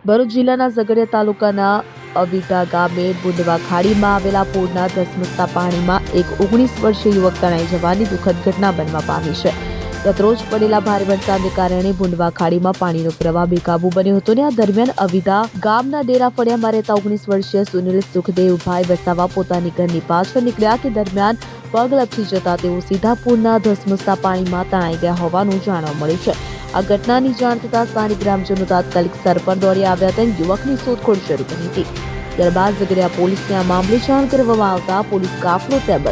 ભરૂચ જિલ્લાના ઝઘડિયા તાલુકાના અવિટા ગામે બુંદવા ખાડીમાં આવેલા પૂરના ધસમસતા પાણીમાં એક 19 વર્ષીય યુવક તણાઈ જવાની દુઃખદ ઘટના બનવા પામી છે. ગતરોજ પડેલા ભારે વરસાદને કારણે બુંદવા ખાડીમાં પાણીનો પ્રવાહ બેકાબુ બન્યો હતો અને આ દરમિયાન અવિટા ગામના ડેરા ફળિયામાં રહેતા 19 વર્ષીય સુનિલ સુખદેવભાઈ વસાવા પોતાની ઘરની પાછળ નીકળ્યા કે દરમિયાન પગ લપસી જતા તેઓ સીધા પૂરના ધસમસતા પાણીમાં તણાઈ ગયા હોવાનું જાણવા મળ્યું છે. આ ઘટનાની જાણ થતાં સ્થાનિક ગ્રામજનો તાત્કાલિક સ્થળ પર દોડી આવ્યા હતા અને યુવકની શોધખોળ શરૂ કરી હતી. ત્યારબાદ ઝઘડિયા પોલીસને આ મામલે જાણ કરવામાં આવતા પોલીસ કાફલો તેમજ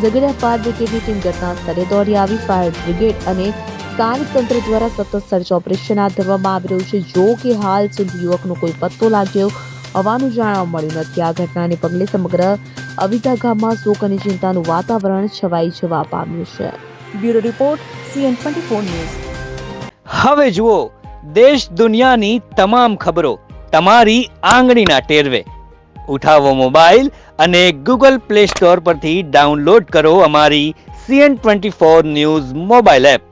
ઝઘડિયા ફાયર બ્રિગેડની ટીમ ઘટના સ્થળે દોડી આવી. ફાયર બ્રિગેડ અને સ્થાનિક તંત્ર દ્વારા સતત સર્ચ ઓપરેશન હાથ ધરવામાં આવી રહ્યું છે. જો કે હાલ સુધી યુવકનો કોઈ પત્તો લાગ્યો હોવાનું જાણવા મળ્યું નથી. આ ઘટનાને પગલે સમગ્ર અવિટા ગામમાં શોક અને ચિંતાનું વાતાવરણ છવાઈ જવા પામ્યું છે. Bureau report CN24 news. હવે જુઓ દેશ દુનિયાની તમામ ખબરો તમારી આંગળીના ટેરવે. ઉઠાવો મોબાઈલ અને Google Play Store પરથી ડાઉનલોડ કરો અમારી CN24 ન્યૂઝ મોબાઈલ એપ.